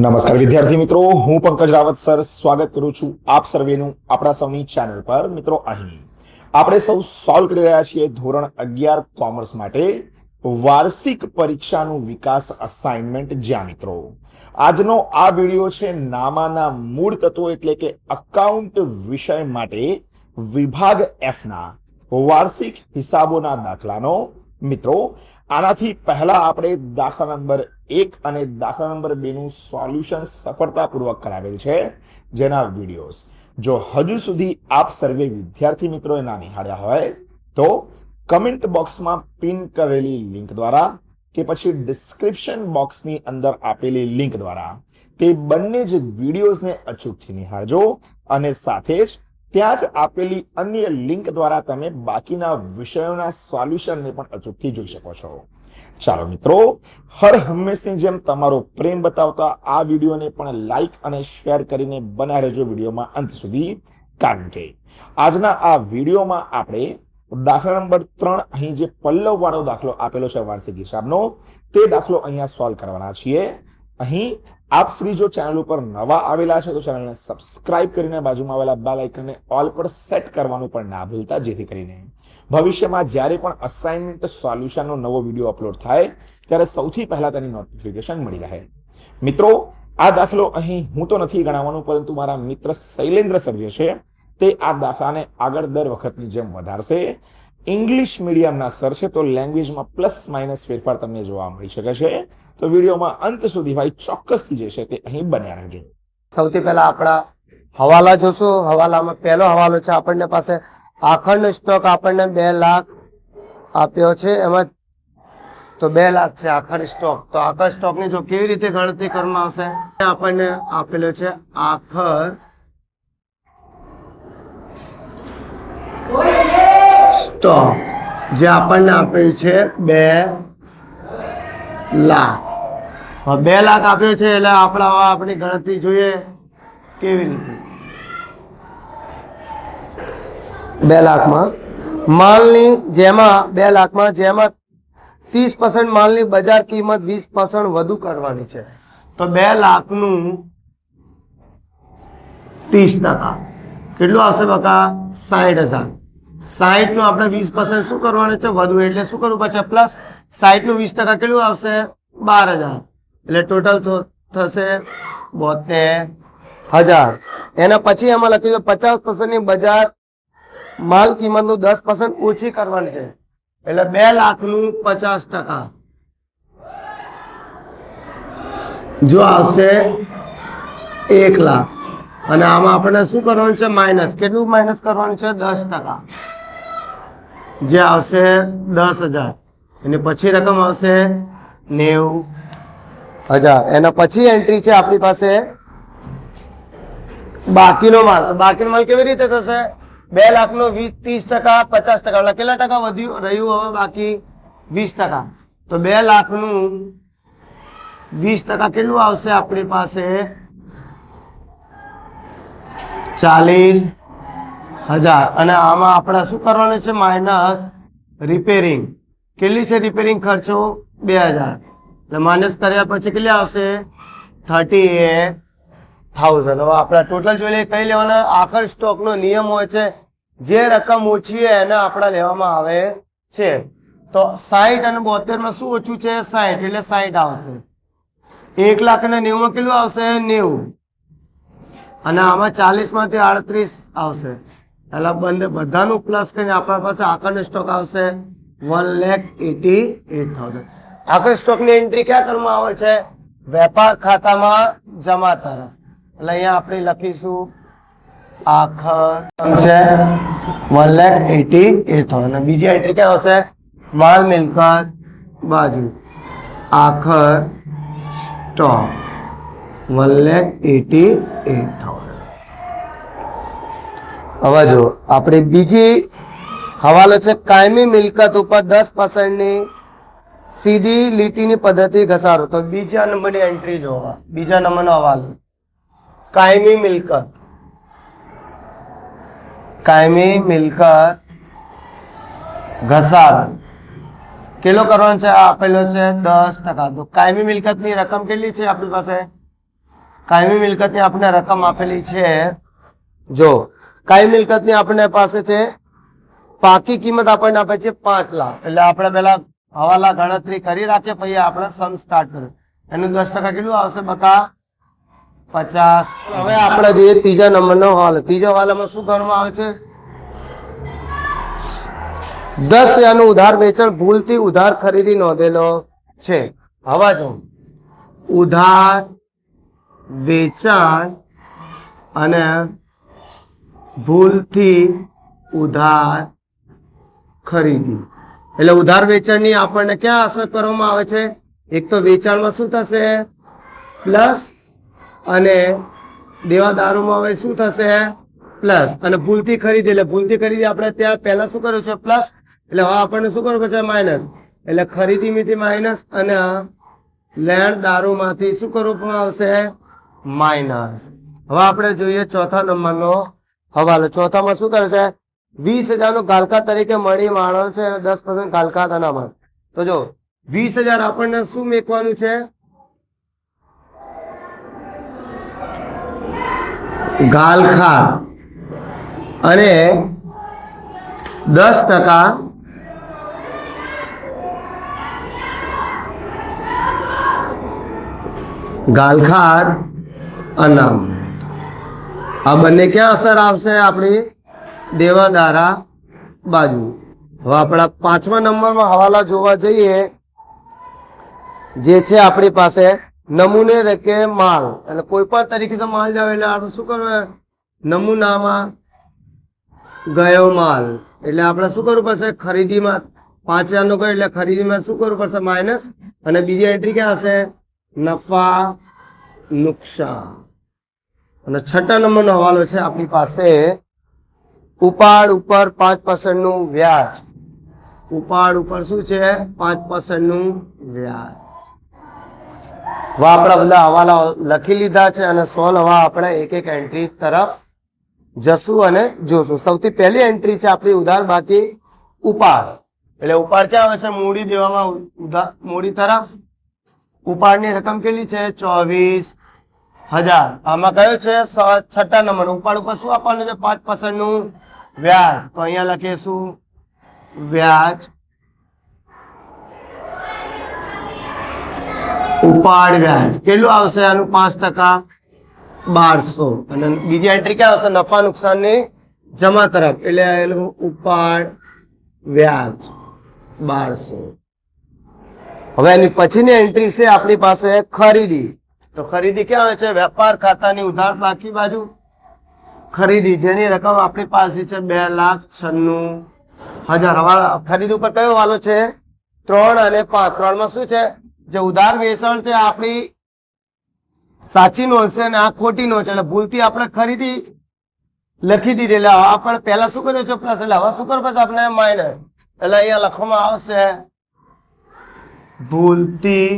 નમસ્કાર વિદ્યાર્થી મિત્રો, હું પંકજ રાવત સર સ્વાગત કરું છું આપ સર્વેનું આપણા સૌની ચેનલ પર। મિત્રો, અહીં આપણે સૌ સોલ્વ કરી રહ્યા છીએ ધોરણ 11 કોમર્સ માટે વાર્ષિક પરીક્ષાનું વિકાસ અસાઇનમેન્ટ। જ્યાં મિત્રો આજનો આ વિડિયો છે નામાના મૂળ તત્વો એટલે કે અકાઉન્ટ વિષય માટે વિભાગ F ના વાર્ષિક હિસાબોના દાખલાનો। મિત્રો, આનાથી પહેલા આપણે દાખલા નંબર 1 અને દાખલા નંબર 2 નું સોલ્યુશન સફળતાપૂર્વક કરાવેલ છે, જેના વિડિયોઝ જો હજુ સુધી આપ સર્વે વિદ્યાર્થી મિત્રોએ ના નિહાળ્યા હોય તો કમેન્ટ બોક્સમાં પિન કરેલી લિંક દ્વારા કે પછી ડિસ્ક્રિપ્શન બોક્સની અંદર આપેલી લિંક દ્વારા તે બંને જ વિડિયોઝને અચૂકથી નિહાળજો અને સાથે જ ત્યાં જ આપેલી અન્ય લિંક દ્વારા તમે બાકીના વિષયોના સોલ્યુશનને પણ અચૂકથી જોઈ શકો છો। ચાલો મિત્રો, હર હંમેશની જેમ તમારો પ્રેમ બતાવતા આ વિડીયોને પણ લાઈક અને શેર કરીને બનાવી રહેજો વિડીયોમાં અંત સુધી, કારણ કે આજના આ વિડીયોમાં આપણે દાખલા નંબર 3 અહીં જે પલ્લવ વાળો દાખલો આપેલો છે વાર્ષિક હિસાબનો, તે દાખલો અહીંયા સોલ્વ કરવાના છીએ। અહીં આપ શ્રી જો ચેનલ ઉપર નવા આવેલા છે તો ચેનલને સબસ્ક્રાઇબ કરીને બાજુમાં આવેલા બેલ આઇકનને ઓલ પર સેટ કરવાનું પણ ના ભૂલતા, જેથી કરીને ભવિષ્યમાં જ્યારે પણ અસાઇનમેન્ટ સોલ્યુશનનો નવો વિડીયો અપલોડ થાય ત્યારે સૌથી પહેલા તેની નોટિફિકેશન મળી રહે। મિત્રો, આ દાખલો અહીં હું તો નથી ગણાવવાનું, પરંતુ મારા મિત્ર શૈલેન્દ્ર સર જે છે તે આ દાખલાને આગળ દર વખતની જેમ વધારશે। ઇંગ્લિશ મીડિયમના સર છે તો લેંગ્વેજમાં પ્લસ માઇનસ ફેરફાર તમને જોવા મળી શકે છે, તો વિડીયોમાં અંત સુધી ભાઈ ચોક્કસથી જે છે તે અહીં બન્યા રહેજો। સૌથી પહેલા આપણા હવાલા જોશું। હવાલામાં પહેલો હવાલો છે આપણને પાસે આખરનો સ્ટોક આપણને 2 લાખ આપ્યો છે, એમાં તો 2 લાખ છે આખર સ્ટોક। તો આખર સ્ટોકની જો કેવી રીતે ગણતરી કરવામાં આવશે, આપણને આપેલો છે આખર સ્ટોક જે આપણને આપ્યું છે 2 લાખ। 2 લાખ આપ્યો છે એટલે આપણી ગણતરી જોઈએ કેવી રીતે। 2 લાખમાં માલની જેમાં 2 લાખમાં જેમાં 30% માલની બજાર કિંમત 20% વધુ કરવાની છે, તો 2 લાખનું 30% કેટલું આવશે બકા? 60,000। 60 નું આપણે 20% શું કરવાનું છે? વધુ, એટલે શું કરવું પડશે? પ્લસ 60 નું 20% કેટલું આવશે? 12,000, એટલે ટોટલ થશે 72,000। એના પછી એમાં લખ્યું છે 50% ની બજાર માલ કિંમતનું 10% ઓછી કરવાની છે, એટલે 2 લાખનું 50% જો આવશે 1 લાખ, અને આમાં આપણે શું કરવાનું છે? માઇનસ, કેટલું માઇનસ કરવાનું છે? 10%, જે આવશે 10,000। એની પછી રકમ આવશે 90,000। એના પછી એન્ટ્રી છે આપણી પાસે બાકીનો માલ। બાકીનો માલ કેવી રીતે થશે? 2 લાખનો 30%, 50%, એટલે કેટલા ટકા વધ્યું રહ્યું? હવે બાકી 20%, તો 2 લાખનું 20% કેટલું આવશે આપણી પાસે? 40,000। અને આમાં આપણે શું કરવાનું છે? Minus repairing. કેટલી છે રિપેરિંગ ખર્ચો? 2,000, એટલે માઇનસ કર્યા પછી કેટલી આવશે? 38,000। હવે આપણે ટોટલ જોઈ લઈએ કઈ લેવાના? આખર સ્ટોકનો નિયમ હોય છે જે રકમ ઓછી હોય એને આપણે લેવામાં આવે છે। તો 60 અને 72 માં શું ઓછું છે? 60, એટલે 60 આવશે। 1 લાખ અને 90 માં કેટલું આવશે? 90, અને આમાં 40 માંથી 38 આવશે, એટલે બધાનું પ્લસ કરીને આપણા પાસે આખરનો સ્ટોક આવશે 1,88,000। આખર સ્ટોકની એન્ટ્રી ક્યાં કરવામાં આવે છે? વેપાર ખાતામાં જમા તરફ, એટલે અહીંયા આપણે લખીશું આખર છે 1,88,000, અને બીજી એન્ટ્રી ક્યાં આવશે? માલ મિલકત બાજુ, આખર સ્ટોક 1,88,000। હવે જો આપણે બીજી હવાલો છે કાયમી મિલકત ઉપર 10% ની સીધી લીટીની પદ્ધતિ ઘસારો। તો બીજા નંબરની એન્ટ્રી જોવા, બીજા નંબરનો હવાલો કાયમી મિલકત, કાયમી મિલકત ઘસારો કેટલો કરવાનો છે? આપેલો છે 10%। તો કાયમી મિલકતની રકમ કેટલી છે આપણી પાસે? કાયમી મિલકતની આપણે રકમ આપેલી છે, જો કાયમી મિલકતની આપણે પાસે છે પાકી કિંમત આપણને આપે છે 5 લાખ. એટલે આપણે પેલા હવાલા ગણતરી કરી રાખીએ, પછી આપણે સમ સ્ટાર્ટ કરીએ. એનું 10% કેટલું આવશે બકા? 50. હવે આપણે જોઈએ ત્રીજા નંબરનો હવાલો. ત્રીજા હવાલામાં શું કરવામાં આવે છે? 10,000નું ઉધાર વેચાણ ભૂલથી ઉધાર ખરીદી નોંધેલો છે. હવે જો ઉધાર વેચાણ અને ભૂલથી ઉધાર ખરીદી, એટલે ઉધાર વેચાણની આપણને ક્યાં અસર કરવામાં આવે છે? એક તો વેચાણમાં શું થશે? પ્લસ, અને દેવાદારોમાં હવે શું થશે? પ્લસ. અને ભૂલથી ખરીદી, એટલે ભૂલથી ખરીદી આપણે ત્યાં પહેલા શું કર્યું છે? પ્લસ. એટલે હવે આપણને શું કરવું પડશે? માઇનસ. એટલે ખરીદીમાંથી માઇનસ અને લેણદારોમાંથી શું કરવું આવશે? માઇનસ. હવે આપણે જોઈએ ચોથા નંબરનો હવાલો. ચોથામાં શું કરે છે? 20,000નું ગાલકા તરીકે મળી માણો છે અને 10% ગાલકા અનામત. તો જો 20,000 આપણને શું મેકવાનું છે? ગાલખા અને 10% ગાલખાર અનામત. આ બંને ક્યાં અસર આવશે? આપણી દેવાદારા બાજુ. હવે આપણા પાંચમા નંબરમાં હવાલા જોવા જઈએ, જે છે આપણી પાસે નમૂને રકે માલ, એટલે કોઈ પણ તરીકે માલ જાવ એટલે આપણે શું કરવું? નમૂનામાં ગયો માલ, એટલે આપણે શું કરવું પડશે? ખરીદીમાં 5,000 નો ગયો એટલે ખરીદીમાં શું કરવું પડશે? માઇનસ. અને બીજી એન્ટ્રી ક્યાં હશે? નફા નુકસાન. અને છઠ્ઠા નંબરનો હવાલો છે આપણી પાસે ઉપાડ ઉપર 5% નું વ્યાજ. ઉપાડ ઉપર શું છે? 5% નું વ્યાજ. હવે આપણા બધા હવાલા લખી લીધા છે અને સોલ્વ હવા આપણે એક એક એન્ટ્રી તરફ જશું અને જોશું. સૌથી પહેલી એન્ટ્રી છે આપણી ઉધાર બાકી ઉપાડ. એટલે ઉપાડ ક્યાં આવે છે? મૂડી દેવામાં ઉધાર મૂડી તરફ. ઉપાડની રકમ કેટલી છે? 24,000. આમાં કયો છે? છઠ્ઠા નંબર. ઉપાડ ઉપર શું આપવાનું છે? 5% નું વ્યાજ. તો અહીંયા લખીશું વ્યાજ. ઉપાડ વ્યાજ કેટલું આવશે? આનું 5%, 1200. અને બીજી એન્ટ્રી ક્યાં આવશે? નફા નુકસાનની જમા તરફ. એટલે ઉપાડ વ્યાજ 1200. હવે એની પછીની એન્ટ્રી છે આપણી પાસે ખરીદી. તો ખરીદી ક્યાં આવે છે? વેપાર ખાતાની ઉધાર બાકી બાજુ ખરીદી, જેની રકમ આપણી પાસે છે 2,96,000. હવે ખરીદી ઉપર કયો વાલો છે? 3 અને 5. 3 માં શું છે? જે ઉધાર વેચાણ છે આપણી સાચી નોંધ છે અને આ ખોટી નોંધ છે, એટલે ભૂલથી આપણે ખરીદી લખી દીધી. એટલે આપણે પહેલા શું કર્યું છે? પ્લસ. એટલે હવે શું કરવું પડશે? આપણે માઇનસ. એટલે અહીંયા લખવામાં આવશે ભૂલથી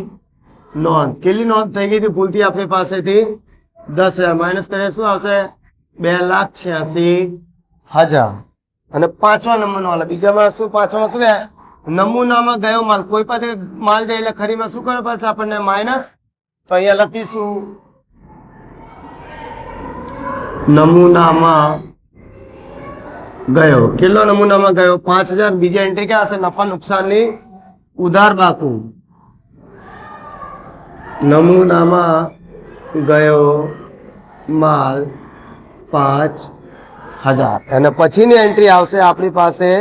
નોંધ. કેટલી નોંધ થઈ ગઈ હતી ભૂલથી આપણી પાસેથી? 10,000. માઇનસ કરીએ શું આવશે? 2,86,000. અને પાંચમા નંબરનો હાલ. બીજામાં શું? પાંચમાં શું છે? નમૂનામાં ગયો માલ. કોઈ પણ માલ જાય એટલે ખરીમાં શું કરવું પડશે આપણને? માઇનસ. તો અહીંયા લખીશું નમૂનામાં ગયો. કેટલો નમૂનામાં ગયો? 5,000. બીજી એન્ટ્રી ક્યાં હશે? નફા નુકસાનની ઉધાર બાકુ. નમૂનામાં ગયો માલ 5,000. અને પછીની એન્ટ્રી આવશે આપણી પાસે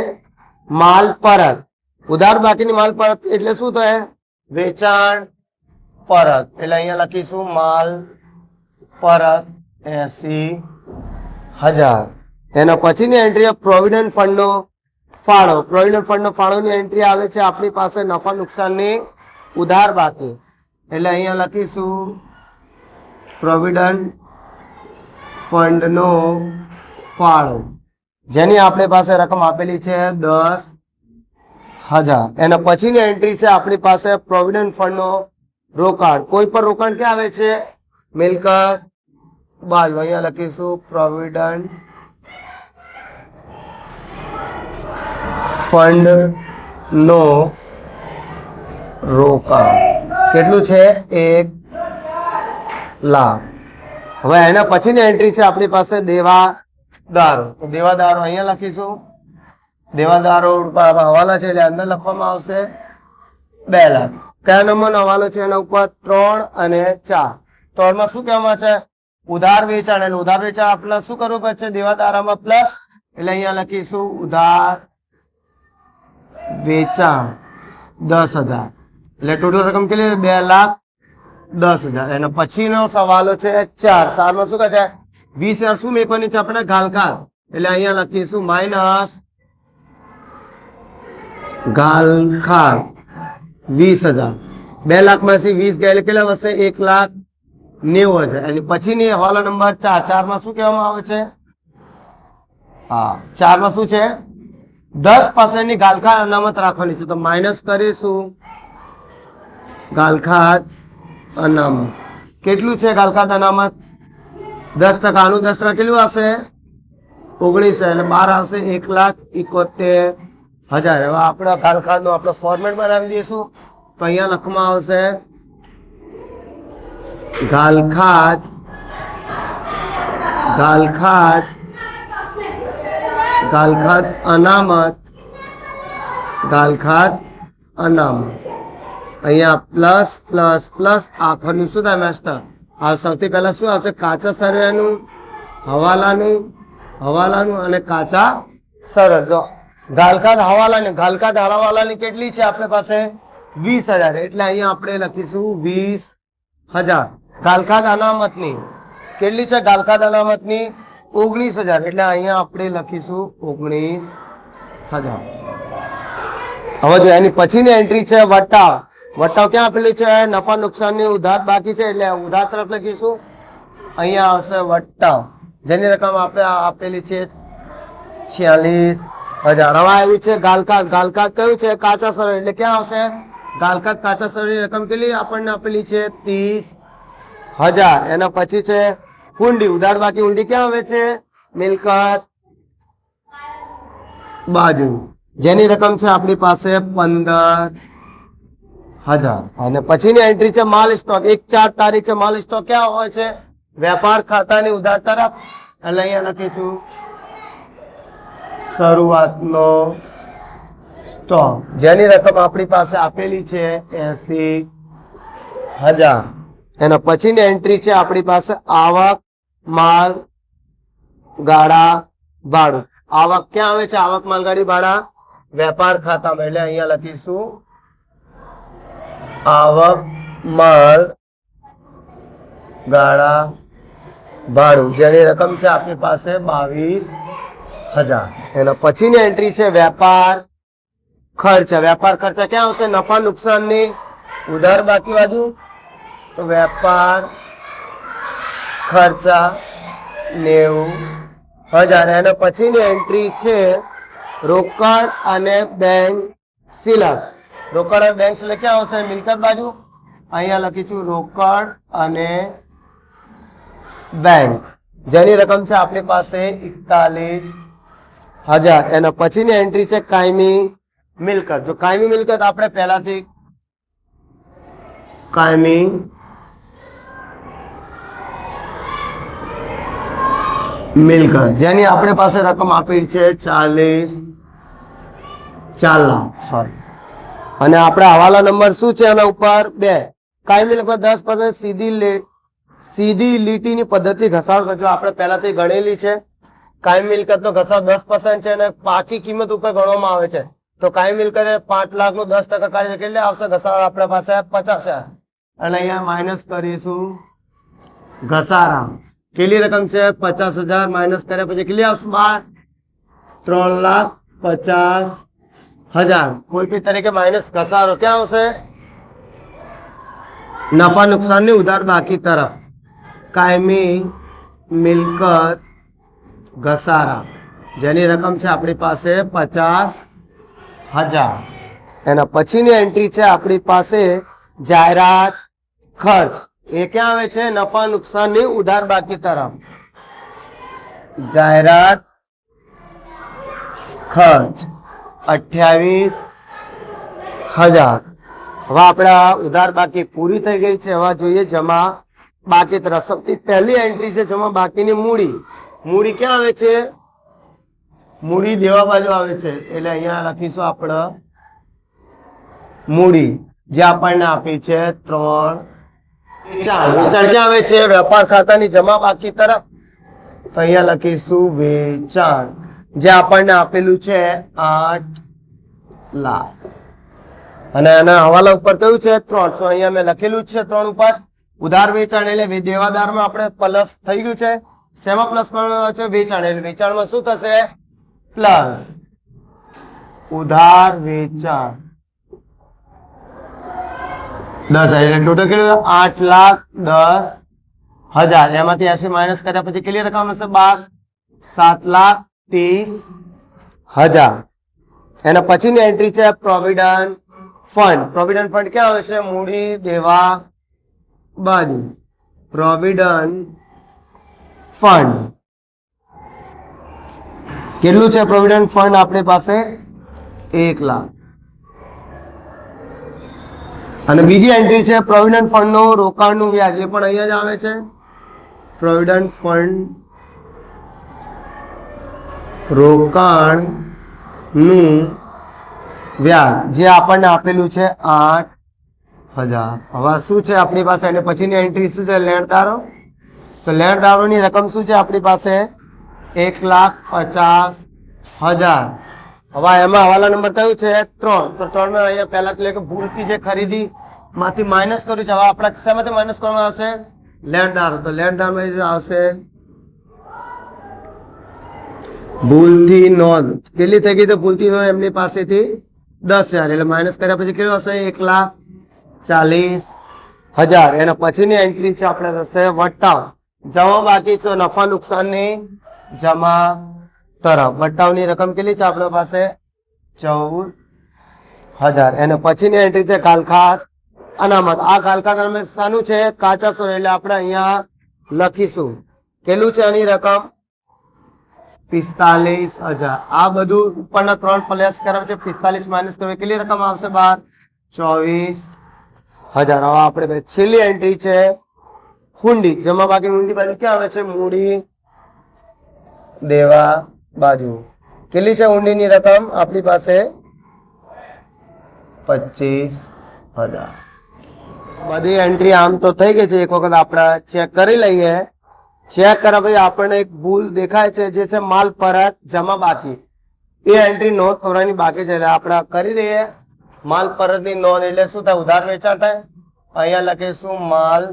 માલ પરત. ઉધાર બાકીની માલ પરત એટલે શું થાય? વેચાણ પરત. એટલે અહીંયા લખીશું માલ પરત 80,000. એના પછીની એન્ટ્રી પ્રોવિડન્ટ ફંડનો ફાળો. પ્રોવિડન્ટ ફંડનો ફાળોની એન્ટ્રી આવે છે આપણી પાસે નફા નુકસાનની ઉધાર બાકી. એટલે અહીંયા લખીશું પ્રોવિડન્ટ ફંડનો ફાળો, જેની આપણી પાસે રકમ આપેલી છે 10,000. એના પછીની એન્ટ્રી છે આપણી પાસે પ્રોવિડન્ટ ફંડનો રોકાણ. કોઈ પણ રોકાણ ક્યાં આવે છે? મિલકત બાજુ. અહીંયા લખીશું પ્રોવિડન્ટ ફંડ નો રોકાણ. કેટલું છે? 1 લાખ. હવે એના પછીની એન્ટ્રી છે આપણી પાસે દેવાદારો. તો દેવાદારો અહીંયા લખીશું. દેવાદારો હવાલા છે એટલે અંદર લખવામાં આવશે 2 લાખ. કયા નંબરનો હવાલો છે એના ઉપર 3 અને 4. 3 માં શું કહેવામાં છે? ઉધાર વેચાણ. એટલે ઉધાર વેચાણ આપણે શું કરવું પડશે? દેવાદારામાં પ્લસ, એટલે અહીંયા લખીશું ઉધાર વેચાણ 10,000. એટલે ટોટલ રકમ કેટલી? 2,10,000. એના પછીનો સવાલો છે 4. 4 માં શું કહે છે? 20,000 શું મેકવાની છે આપણે? ગાલખાર. એટલે અહીંયા લખીશું માઇનસ ગાલખાર 20,000. 2 લાખમાંથી 20 ગયા એટલે કેટલા વધશે? 1,90,000 છે. એની પછીની હવાલો નંબર 4. 4 માં શું કહેવામાં આવે છે? હા, 4 માં શું છે? 10% ની ગાલખાર અનામત રાખવાની છે. તો માઇનસ કરીશું ગાલખાત અનામત. કેટલું છે ગાલખાત અનામત? 10%. આનું 10% કેટલું આવશે? 19. એટલે 12 આવશે 1,71,000. હવે આપણે ગાલખાતનું આપણે ફોર્મેટ બનાવી દઈશું. તો અહીંયા લખવામાં આવશે ગાલખાત ગાલખાત ગાલખાત અનામત ગાલખાત અનામત. અહીંયા પ્લસ પ્લસ પ્લસ આખરનું શું થાય માસ્ટર? આ સૌથી પહેલા શું આવશે? કાચા સરવૈયાનું, હવાલાનું અને કાચા સરળ. જો ગાલખાત હવાલાની કેટલી છે આપણી પાસે? 20,000. એટલે અહીંયા આપણે લખીશું 20,000. ગાલખાત અનામતની કેટલી છે? ગાલખાત અનામતની 19,000. એટલે અહીંયા આપણે લખીશું 19,000. હવે જો એની પછીની એન્ટ્રી છે વટાવ. વટાવ ક્યાં આપેલી છે? નફા નુકસાનની ઉધાર બાકી છે એટલે ઉધાર તરફ લખીશું. અહીંયા આવશે વટાવ, જેની રકમ આપણે આપેલી છે 46,000. હવે આવ્યું છે ગાલખાત. ગાલખાત કયું છે? કાચા સરળ. એટલે ક્યાં આવશે? ગાલખાત કાચા સરળની રકમ કેટલી આપણને આપેલી છે? 30,000. એના પછી છે હુંડી. ઉધાર બાકી હુંડી ક્યાં આવે છે? મિલકત બાજુ, જેની રકમ છે આપણી પાસે 15,000. અને પછીની એન્ટ્રી છે માલ સ્ટોક. 1/4 તારીખ છે. માલ સ્ટોક ક્યાં હોય છે? વેપાર ખાતાની ઉધાર તરફ. એટલે અહીંયા લખીશું શરૂઆતનો સ્ટોક, જેની રકમ આપણી પાસે આપેલી છે 80,000. એના પછીની એન્ટ્રી છે આપણી પાસે આવક, માલ, ગાડા, ભાડું. આવક ક્યાં આવે છે? આવક, માલ, ગાડી, ભાડા વેપાર ખાતામાં. એટલે અહીંયા લખીશું આવક, માલ, ગાડા, ભાડું, જેની રકમ છે આપણી પાસે 22,000. એના પછીની એન્ટ્રી છે વેપાર ખર્ચા. વેપાર ખર્ચા ક્યાં આવશે? નફા નુકસાનની ઉધાર બાકી બાજુ. તો વેપાર ખર્ચા 90,000. એના પછીની એન્ટ્રી છે રોકડ અને બેંક સિલક. રોકડ અને બેંક સિલક ક્યાં આવશે? મિલકત બાજુ. અહીંયા લખીશું રોકડ અને બેંક, જેની રકમ છે આપણી પાસે 41,000. એના પછીની એન્ટ્રી છે કાયમી મિલકત. જો કાયમી મિલકત આપણે પહેલાથી કાયમી મિલકત, જેની આપણી પાસે રકમ આપી છે 4 લાખ. સોરી. અને આપણે હવાલા નંબર શું છે એના ઉપર 2. કાયમી મિલકત 10% સીધી લીટીની પદ્ધતિ ઘસારો કરજો. આપણે પહેલાથી ગણેલી છે. કાયમી મિલકતનો ઘસારો 10% છે અને પાકી કિંમત ઉપર ગણવામાં આવે છે. તો કાયમી મિલકત 5 લાખનું 10% કાઢી કેટલે આવશે? ઘસારો આપણા પાસે 50,000. અને અહીંયા માઇનસ કરીશું ઘસારા. કેટલી રકમ છે? 50,000. માઇનસ કર્યા પછી કેટલી આવશે? 3,50,000. કોઈ બી તરીકે માઇનસ ઘસારો ક્યાં આવશે? નફા નુકસાનની ઉધાર બાકી તરફ. કાયમી મિલકત ઘસારા, જેની રકમ છે આપણી પાસે 50,000. એના પછીની એન્ટ્રી છે આપણી પાસે જાહેરાત ખર્ચ. એ ક્યાં આવે છે? નફા નુકસાનની ઉધાર બાકી તરફ. જાહેરાત ખર્ચ 28,000. હવે આપણા ઉધાર બાકી પૂરી થઈ ગઈ છે. હવે જોઈએ જમા બાકી તરફ સૌથી પહેલી એન્ટ્રી છે જમા બાકીની મૂડી. મૂડી ક્યાં આવે છે? મૂડી દેવા બાજુ આવે છે એટલે અહીંયા લખીશું આપણે મૂડી જે આપણને આપી છે 3 વેચાણ. વેચાણ ક્યાં આવે છે? વેપાર ખાતાની જમા બાકી તરફ. તો અહીંયા લખીશું વેચાણ જે આપણને આપેલું છે 8 લાખ અને આના હવાલા ઉપર કયું છે 300. અહીંયા મેં લખેલું જ છે 3 ઉપર. ઉધાર વેચાણ એટલે દેવાદારમાં આપણે પ્લસ થઈ ગયું છે. શેમાં પ્લસ કરવાનું છે? વેચાણ. એટલે વેચાણમાં શું થશે? પ્લસ. ઉધાર વેચાણ 10,000 એટલે ટોટલ કેટલું? 8,10,000. એમાંથી 80 માઇનસ કર્યા પછી કેટલી રકમ હશે? 7,30,000. એના પછીની એન્ટ્રી છે પ્રોવિડન્ટ ફંડ. પ્રોવિડન્ટ ફંડ ક્યાં આવે છે? મૂડી દેવા બાજુ. પ્રોવિડન્ટ ફંડ કેટલું છે? પ્રોવિડન્ટ ફંડ આપણી પાસે 1 લાખ. અને બીજી એન્ટ્રી છે પ્રોવિડન્ટ ફંડ નો રોકાણનું વ્યાજ. એ પણ અહીંયા જ આવે છે. પ્રોવિડન્ટ ફંડ રોકાણનું વ્યાજ જે આપણને આપેલું છે 8,000. હવે શું છે આપણી પાસે? અને પછીની એન્ટ્રી શું છે? લેણદારો. તો લેણદારોની રકમ શું છે આપણી પાસે? 1,50,000. હવે એમાં હવાલા નંબર કયું છે? 3. તો 3 માં અહીંયા પહેલા તો કે ભૂલથી જે ખરીદી માંથી માઇનસ કર્યું છે. હવે આપણા શેમાંથી માઇનસ કરવામાં આવશે? લેણદારો. તો લેણદારમાં આવશે ભૂલથી નોંધ. કેટલી થઈ ગઈ? તો ભૂલથી નોંધ એમની પાસેથી 10,000 એટલે માઇનસ કર્યા પછી કેટલું હશે? 1,40,000. એના પછીની એન્ટ્રી છે આપણે થશે વટાવ. જમા બાકી તો નફા નુકસાનની જમા તરફ. વટાવની રકમ કેટલી છે આપણા પાસે? 14,000. એના પછીની એન્ટ્રી છે કાલખાત અનામત. આ કાલખાત અનામત શાનું છે? કાચા સોના. એટલે આપણે અહીંયા લખીશું કેટલું છે આની રકમ? 45,000. આ બધું ઉપરના 3 પ્લસ કરાવે છે. 45 માઇનસ કરવે કેટલી રકમ આવશે? 24,000. હવે આપણે છેલ્લી એન્ટ્રી છે હુંડી. જમા બાકી હુંડી બાજુ ક્યાં આવે છે? મૂડી દેવા બાજુ. કેટલી છે હુંડીની રકમ આપણી પાસે? 25,000. બધી એન્ટ્રી આમ તો થઈ ગઈ છે. એક વખત આપણે ચેક કરી લઈએ. ચેક કર્યા પછી આપણને એક ભૂલ દેખાય છે જે છે માલ પરત જમા બાકી. એ એન્ટ્રી નોંધ કરવાની બાકી છે એટલે આપણે કરી દઈએ. માલ પરતની નોંધ એટલે શું થાય? ઉધાર વેચાણ થાય. અહીંયા લખીશું માલ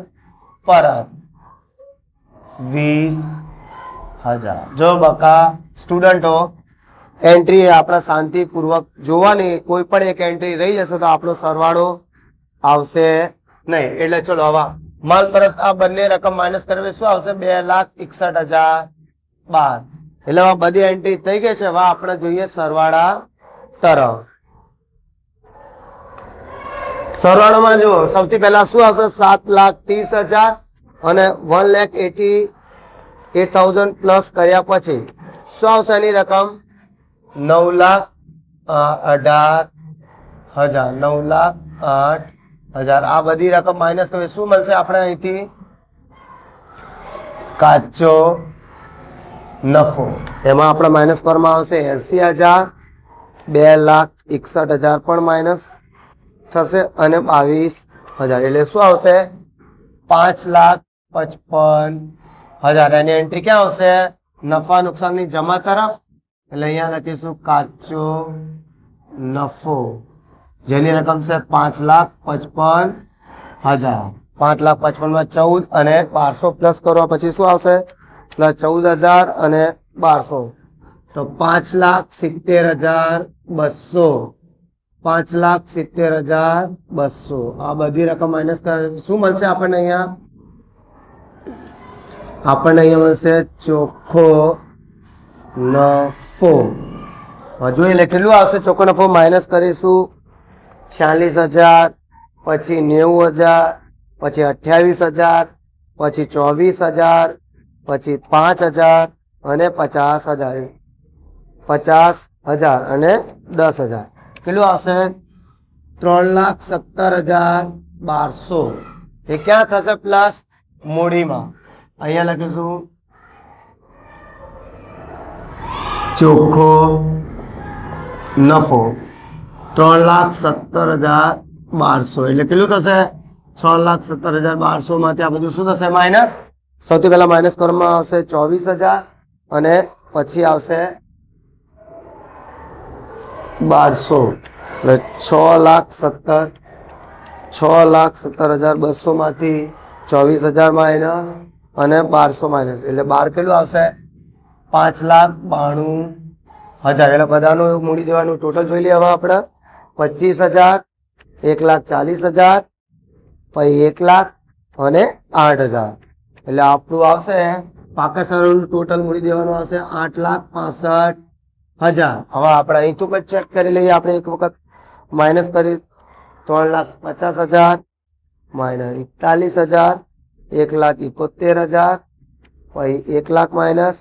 પરત 20,000. જો બકા સ્ટુડન્ટો એન્ટ્રી આપણા શાંતિપૂર્વક જોવાની. કોઈ પણ એક એન્ટ્રી રહી જશે તો આપણો સરવાળો આવશે નહીં. એટલે ચલો હવે માલ પરત આ બંને રકમ માઇનસ કરવી શું આવશે? 2,61,012. એટલે હવે બધી એન્ટ્રી થઈ ગઈ છે. હવે આપણે જોઈએ સરવાળા તરફ. સરવાળામાં જો સૌથી પહેલા શું આવશે? 7,30,000 અને 1,88,000 પ્લસ કર્યા પછી શું આવશે એની રકમ? 9,18,000. 9,08,000. આ બધી રકમ માઇનસ કરવી શું મળશે આપણે અહીંથી? કાચો નફો. એમાં આપણે માઇનસ કરવામાં આવશે 80,000. 2,61,000 પણ માઇનસ થશે અને 22,000. એટલે શું આવશે? 5,55,000. એની એન્ટ્રી ક્યાં આવશે? નફા નુકસાનની જમા તરફ. એટલે અહીંયા લખીશું કાચો નફો જેની રકમ છે 5,55,000. 5,55,000 માં 14 અને 1200 પ્લસ કરવા પછી શું આવશે? પ્લસ 14,000 અને 1200 તો 5,70,200. 5,70,200. આ બધી રકમ માઇનસ કરે શું મળશે આપણને અહીંયા? આપણને અહીંયા મળશે ચોખ્ખો નફો. જોઈ લે કેટલું આવશે ચોખ્ખો નફો. માઇનસ કરીશું 46,000 પછી 90,000 પછી 28,000 પછી 24,000 પછી 5,000 અને 50,000. 50,000 અને 10,000 કેટલું આવશે? 3,70,1200. એ ક્યાં થશે? પ્લસ. મૂડીમાં અહીંયા લખીશું ચોખ્ખો નફો 3,17,1200 એટલે કેટલું થશે? 6,17,1200 માંથી આ બધું શું થશે? માઇનસ. સૌથી પહેલા માઇનસ કરવામાં આવશે 24,000 અને પછી આવશે 1200 એટલે 6,17,200 માંથી 24,000 માઇનસ અને 1200 માઇનસ એટલે 12 કેટલું આવશે? 5,92,000 એટલે બધાનું મૂડી દેવાનું ટોટલ જોઈ લઈએ. હવે આપણે 25,000, 1,40,000, પછી 1,00,000 અને 8,000 એટલે આપણું આવશે પાકા સરળનું ટોટલ મૂડી દેવાનું આવશે 8,65,000. હવે આપણે અહીંથી પણ ચેક કરી લઈએ. આપણે એક વખત માઇનસ કરી 3,50,000 માઇનસ 41,000, 1,71,000, પછી 1,00,000 માઇનસ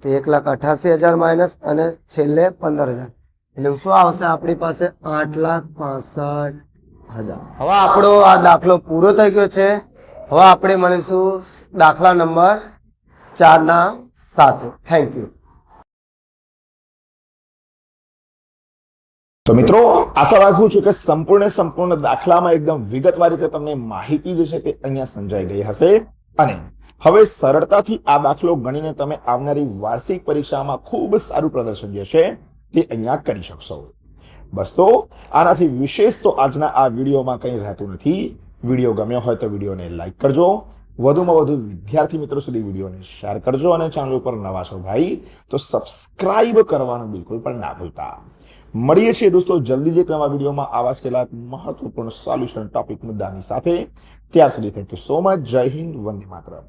1,88,000 માઇનસ અને છેલ્લે 15,000 એટલે શું આવશે આપણી પાસે? 8,65,000. હવે આપણો આ દાખલો પૂરો થઈ ગયો છે. હવે આપણે મળીશું દાખલા નંબર 4 ના સાથે. Thank you. તો મિત્રો આશા રાખું છું કે સંપૂર્ણ દાખલામાં એકદમ વિગતવાર રીતે તમને માહિતી જે છે તે અહીંયા સમજાઈ ગઈ હશે અને હવે સરળતાથી આ દાખલો ગણીને તમે આવનારી વાર્ષિક પરીક્ષામાં ખૂબ સારું પ્રદર્શન જે છે તે અહીંયા કરી શકશો. બસ તો આનાથી વિશેષ તો આજના આ વિડીયોમાં કંઈ રહેતું નથી. વિડીયો ગમ્યો હોય તો વિડીયોને લાઈક કરજો, વધુમાં વધુ વિદ્યાર્થી મિત્રો સુધી વિડીયોને શેર કરજો અને ચેનલ ઉપર નવા છો ભાઈ તો સબસ્ક્રાઇબ કરવાનું બિલકુલ પણ ના ભૂલતા. મળીએ છીએ દોસ્તો જલ્દી જ એક નવા વિડીયોમાં આવા જ કેટલાક મહત્વપૂર્ણ સોલ્યુશન ટોપિક મુદ્દાની સાથે. ત્યાર સુધી થેન્ક યુ સો મચ. જય હિન્દ, વંદે માતરમ.